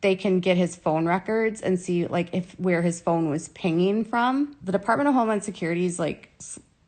they can get his phone records and see like if where his phone was pinging from. The Department of Homeland Security is like,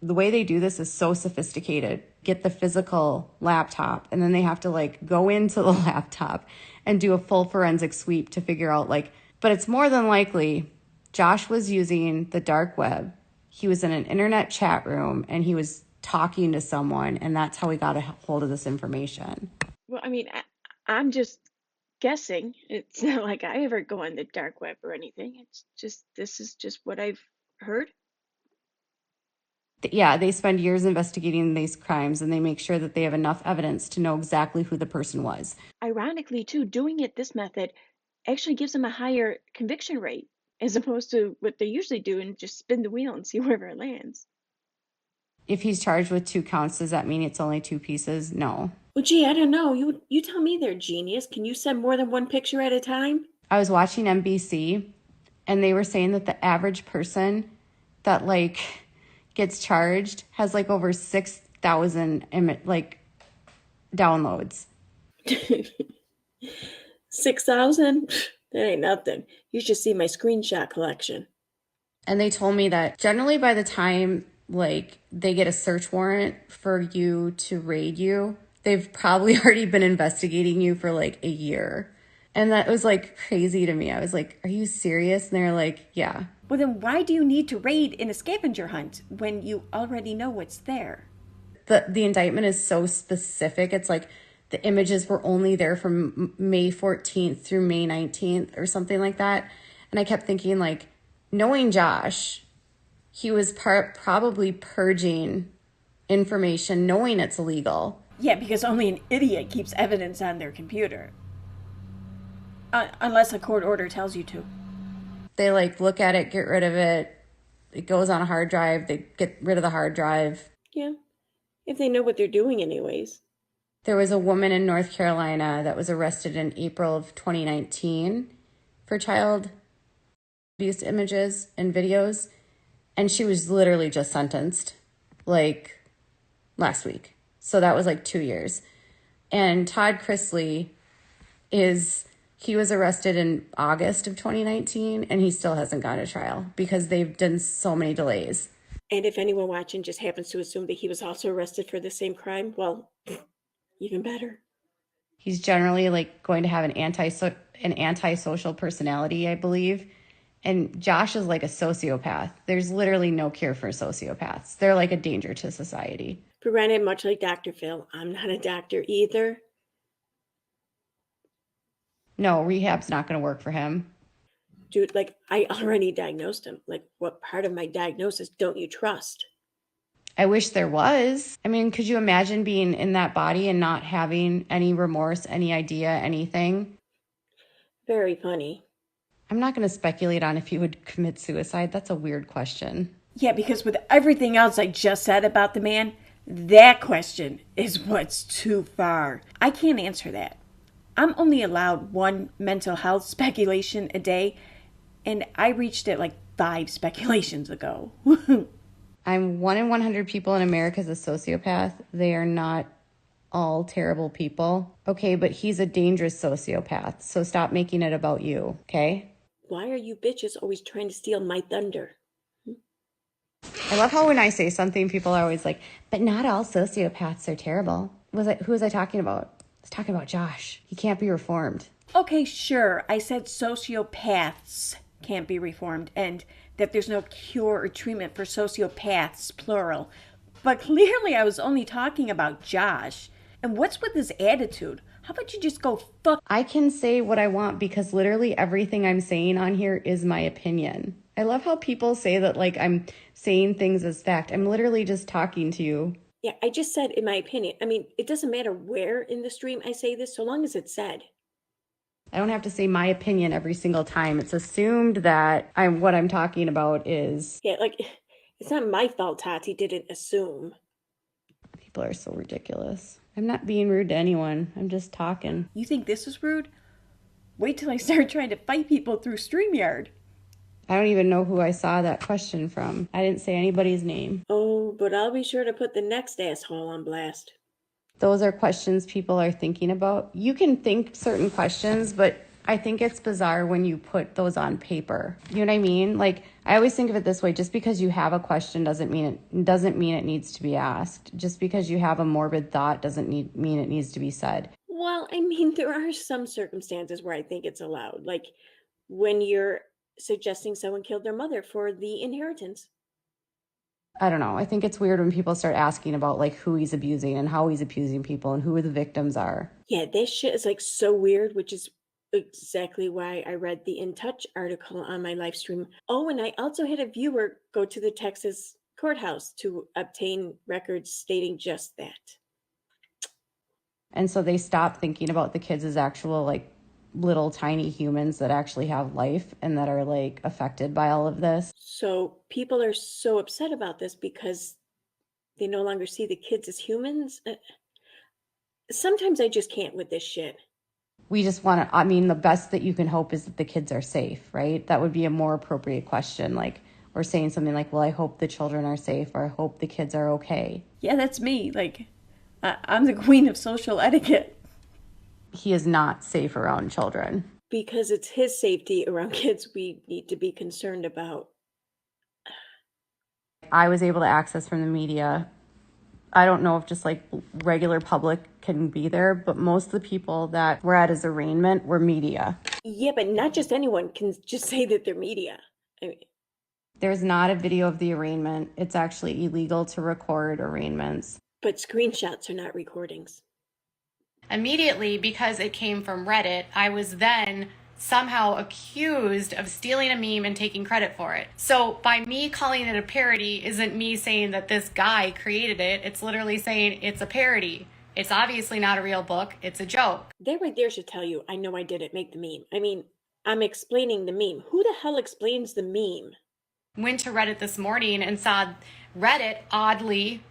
the way they do this is so sophisticated. Get the physical laptop, and then they have to like go into the laptop and do a full forensic sweep to figure out like, but it's more than likely Josh was using the dark web. He was in an internet chat room and he was talking to someone, and that's how he got a hold of this information. Well, I mean, I'm just guessing. It's not like I ever go on the dark web or anything. It's just, this is just what I've heard. Yeah, they spend years investigating these crimes, and they make sure that they have enough evidence to know exactly who the person was. Ironically, too, doing it this method actually gives them a higher conviction rate as opposed to what they usually do and just spin the wheel and see wherever it lands. If he's charged with 2 counts, does that mean it's only 2 pieces? No. Well, gee, I don't know. You tell me there, genius. Can you send more than one picture at a time? I was watching NBC, and they were saying that the average person that like gets charged has like over 6,000 like downloads. 6,000? That ain't nothing. You should see my screenshot collection. And they told me that generally by the time like they get a search warrant for you to raid you, they've probably already been investigating you for like a year. And that was like crazy to me. I was like, are you serious? And they're like, yeah. Well, then why do you need to raid in a scavenger hunt when you already know what's there? The indictment is so specific. It's like the images were only there from May 14th through May 19th or something like that. And I kept thinking, like, knowing Josh, he was probably purging information, knowing it's illegal. Yeah, because only an idiot keeps evidence on their computer. Unless a court order tells you to. They like look at it, get rid of it. It goes on a hard drive. They get rid of the hard drive. Yeah, if they know what they're doing anyways. There was a woman in North Carolina that was arrested in April of 2019 for child abuse images and videos. And she was literally just sentenced like last week. So that was like 2 years. And Todd Chrisley he was arrested in August of 2019, and he still hasn't gone to trial because they've done so many delays. And if anyone watching just happens to assume that he was also arrested for the same crime, well, even better. He's generally like going to have an antisocial personality, I believe. And Josh is like a sociopath. There's literally no cure for sociopaths. They're like a danger to society. Granted, much like Dr. Phil, I'm not a doctor either. No, rehab's not going to work for him. Dude, like, I already diagnosed him. Like, what part of my diagnosis don't you trust? I wish there was. I mean, could you imagine being in that body and not having any remorse, any idea, anything? Very funny. I'm not going to speculate on if he would commit suicide. That's a weird question. Yeah, because with everything else I just said about the man, that question is what's too far. I can't answer that. I'm only allowed one mental health speculation a day, and I reached it like 5 speculations ago. I'm 1 in 100 people in America is a sociopath. They are not all terrible people. Okay, but he's a dangerous sociopath, so stop making it about you, okay? Why are you bitches always trying to steal my thunder? I love how when I say something, people are always like, but not all sociopaths are terrible. Who was I talking about? I was talking about Josh. He can't be reformed. Okay, sure. I said sociopaths can't be reformed and that there's no cure or treatment for sociopaths, plural. But clearly I was only talking about Josh. And what's with this attitude? How about you just go fuck? I can say what I want because literally everything I'm saying on here is my opinion. I love how people say that like I'm saying things as fact. I'm literally just talking to you. Yeah, I just said in my opinion. I mean, it doesn't matter where in the stream I say this, so long as it's said. I don't have to say my opinion every single time. It's assumed that what I'm talking about is... Yeah, like, it's not my fault Tati didn't assume. People are so ridiculous. I'm not being rude to anyone. I'm just talking. You think this is rude? Wait till I start trying to fight people through StreamYard. I don't even know who I saw that question from. I didn't say anybody's name. Oh, but I'll be sure to put the next asshole on blast. Those are questions people are thinking about. You can think certain questions, but I think it's bizarre when you put those on paper. You know what I mean? Like, I always think of it this way: just because you have a question doesn't mean it needs to be asked. Just because you have a morbid thought doesn't mean it needs to be said. Well, I mean, there are some circumstances where I think it's allowed, like when you're suggesting someone killed their mother for the inheritance. I don't know. I think it's weird when people start asking about like who he's abusing and how he's abusing people and who the victims are. Yeah, this shit is like so weird, which is exactly why I read the In Touch article on my live stream. Oh, and I also had a viewer go to the Texas courthouse to obtain records stating just that. And so they stop thinking about the kids as actual like little tiny humans that actually have life and that are like affected by all of this. So people are so upset about this because they no longer see the kids as humans. Sometimes I just can't with this shit. We just want to, I mean, the best that you can hope is that the kids are safe, right? That would be a more appropriate question. Like, or saying something like, well, I hope the children are safe, or I hope the kids are okay. Yeah, that's me. Like, I'm the queen of social etiquette. He is not safe around children. Because it's his safety around kids we need to be concerned about. I was able to access from the media. I don't know if just like regular public can be there, but most of the people that were at his arraignment were media. Yeah, but not just anyone can just say that they're media. I mean, There's not a video of the arraignment. It's actually illegal to record arraignments. but screenshots are not recordings. Immediately, because it came from Reddit, I was then somehow accused of stealing a meme and taking credit for it. So by me calling it a parody isn't me saying that this guy created it. It's literally saying it's a parody. It's obviously not a real book. It's a joke. That right there should tell you, I know I did it, make the meme. I mean, I'm explaining the meme. Who the hell explains the meme? Went to Reddit this morning and saw Reddit oddly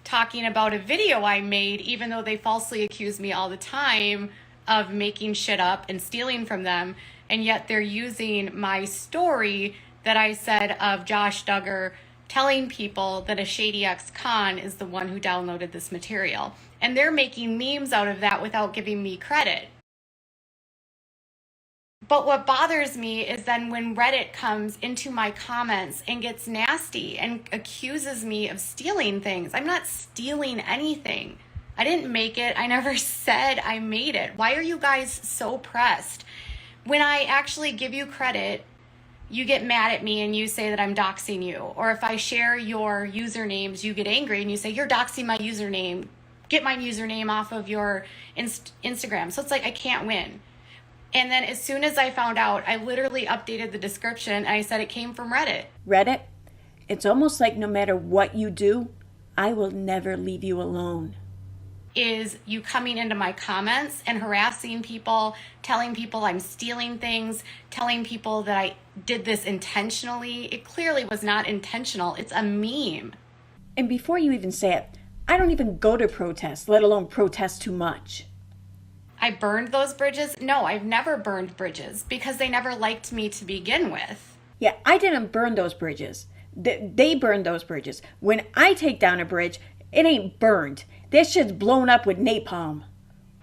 talking about a video I made, even though they falsely accuse me all the time of making shit up and stealing from them. And yet they're using my story that I said of Josh Duggar telling people that a shady ex-con is the one who downloaded this material. And they're making memes out of that without giving me credit. But what bothers me is then when Reddit comes into my comments and gets nasty and accuses me of stealing things. I'm not stealing anything. I didn't make it. I never said I made it. Why are you guys so pressed? When I actually give you credit, you get mad at me and you say that I'm doxing you. Or if I share your usernames, you get angry and you say, you're doxing my username. Get my username off of your Instagram. So it's like I can't win. And then as soon as I found out, I literally updated the description and I said it came from Reddit. Reddit, it's almost like no matter what you do, I will never leave you alone. Is you coming into my comments and harassing people, telling people I'm stealing things, telling people that I did this intentionally. It clearly was not intentional. It's a meme. And before you even say it, I don't even go to protests, let alone protest too much. I burned those bridges? No, I've never burned bridges because they never liked me to begin with. Yeah, I didn't burn those bridges. They burned those bridges. When I take down a bridge, it ain't burned. That shit's blown up with napalm.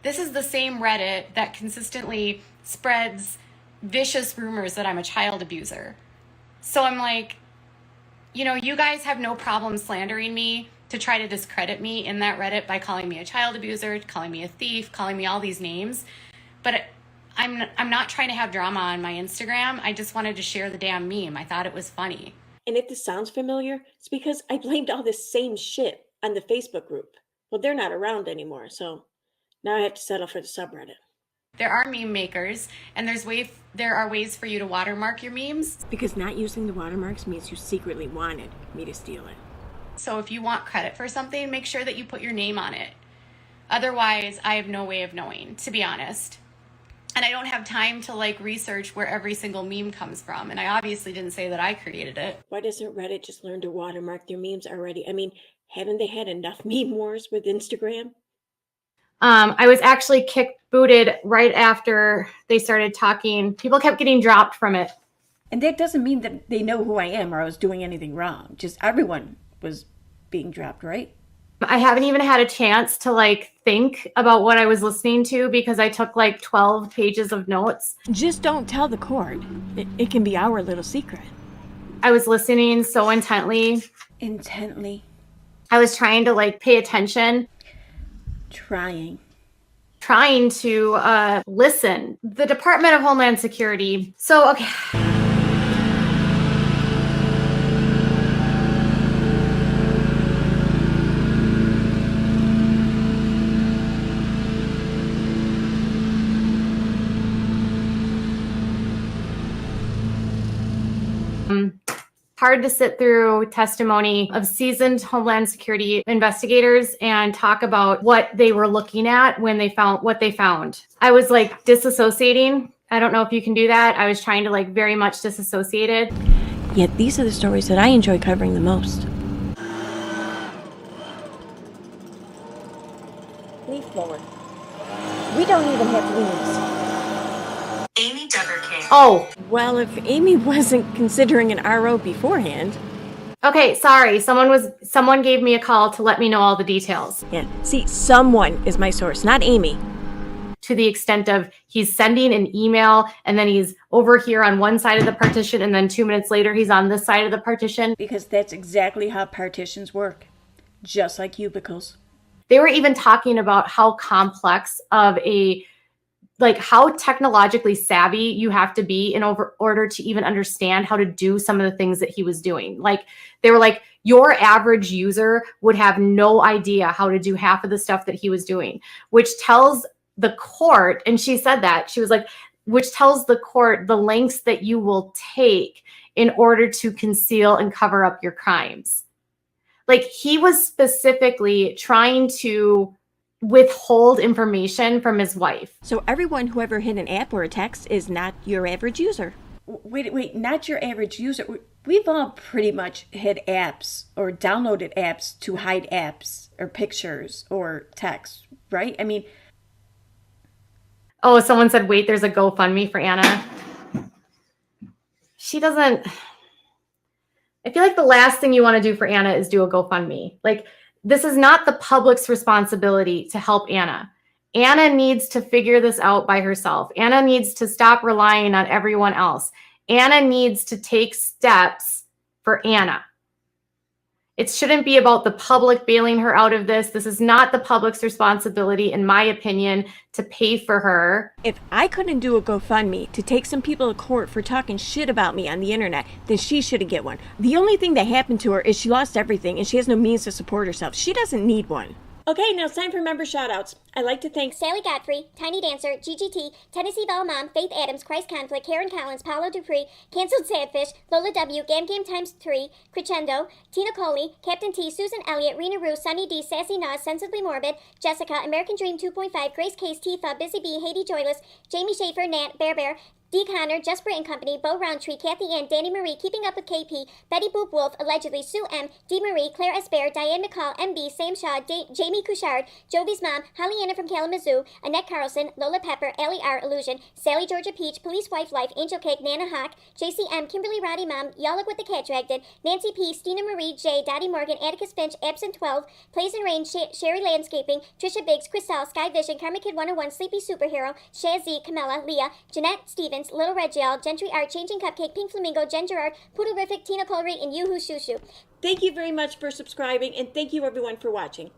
This is the same Reddit that consistently spreads vicious rumors that I'm a child abuser. So I'm like, you guys have no problem slandering me to try to discredit me in that Reddit by calling me a child abuser, calling me a thief, calling me all these names. But I'm not trying to have drama on my Instagram. I just wanted to share the damn meme. I thought it was funny. And if this sounds familiar, it's because I blamed all this same shit on the Facebook group. Well, they're not around anymore, so now I have to settle for the subreddit. There are meme makers, and there are ways for you to watermark your memes. Because not using the watermarks means you secretly wanted me to steal it. So if you want credit for something, make sure that you put your name on it. Otherwise, I have no way of knowing, to be honest. And I don't have time to research where every single meme comes from. And I obviously didn't say that I created it. Why doesn't Reddit just learn to watermark their memes already? I mean, haven't they had enough meme wars with Instagram? I was actually booted right after they started talking. People kept getting dropped from it. And that doesn't mean that they know who I am or I was doing anything wrong. Just everyone was being dropped, right? I haven't even had a chance to like think about what I was listening to because I took like 12 pages of notes. Just don't tell the court. It can be our little secret. I was listening so intently. Intently. I was trying to like pay attention. Trying to listen. The Department of Homeland Security. So, okay. Hard to sit through testimony of seasoned Homeland Security investigators and talk about what they were looking at when they found what they found. I was like disassociating. I don't know if you can do that. I was trying to like very much disassociate it. Yet these are the stories that I enjoy covering the most. Leaf blower. We don't even have leaves. Amy Duggar-King. Oh. Well, if Amy wasn't considering an RO beforehand. Okay, sorry. Someone gave me a call to let me know all the details. Yeah, see, someone is my source, not Amy. To the extent of he's sending an email and then he's over here on one side of the partition and then 2 minutes later he's on this side of the partition. Because that's exactly how partitions work. Just like cubicles. They were even talking about how complex of how technologically savvy you have to be in order to even understand how to do some of the things that he was doing. Like, they were like, your average user would have no idea how to do half of the stuff that he was doing, which tells the court, and she said that, she was like, which tells the court the lengths that you will take in order to conceal and cover up your crimes. Like, he was specifically trying to withhold information from his wife. So everyone who ever hit an app or a text is not your average user. Wait, not your average user. We've all pretty much hit apps or downloaded apps to hide apps or pictures or text, right? I mean... Oh, someone said, wait, there's a GoFundMe for Anna. She doesn't... I feel like the last thing you want to do for Anna is do a GoFundMe. Like, this is not the public's responsibility to help Anna. Anna needs to figure this out by herself. Anna needs to stop relying on everyone else. Anna needs to take steps for Anna. It shouldn't be about the public bailing her out of this. This is not the public's responsibility, in my opinion, to pay for her. If I couldn't do a GoFundMe to take some people to court for talking shit about me on the internet, then she shouldn't get one. The only thing that happened to her is she lost everything and she has no means to support herself. She doesn't need one. Okay, now it's time for member shoutouts. I'd like to thank Sally Godfrey, Tiny Dancer, GGT, Tennessee Bell Mom, Faith Adams, Christ Conflict, Karen Collins, Paolo Dupree, Canceled Sadfish, Lola W, Gam Gam Times 3, Crescendo, Tina Coley, Captain T, Susan Elliott, Rena Rue, Sunny D, Sassy Nas, Sensibly Morbid, Jessica, American Dream 2.5, Grace Case, Tifa, Busy Bee, Haiti Joyless, Jamie Schaefer, Nat, Bear Bear, D. Connor, Just Brit and Company, Bo Roundtree, Kathy Ann, Danny Marie, Keeping Up with KP, Betty Boop Wolf, Allegedly, Sue M, D. Marie, Claire Esper, Diane McCall, MB, Sam Shaw, Jamie Couchard, Jovi's Mom, Holly Anna from Kalamazoo, Annette Carlson, Lola Pepper, Allie R. Illusion, Sally Georgia Peach, Police Wife Life, Angel Cake, Nana Hawk, JCM, Kimberly Roddy Mom, Y'all Look What the Cat Dragged Did, Nancy P, Stina Marie J, Dottie Morgan, Atticus Finch, Absent 12, Plays and Rain, Sherry Landscaping, Trisha Biggs, Crystal, Sky Vision, Karma Kid 101, Sleepy Superhero, Shazzy, Camilla, Leah, Jeanette Stevens, Little Red Gel, Gentry Art, Changing Cupcake, Pink Flamingo, Jen Gerard, Poodlerific, Tina Colry, and Yoo-Hoo Shoo Shoo. Thank you very much for subscribing, and thank you everyone for watching.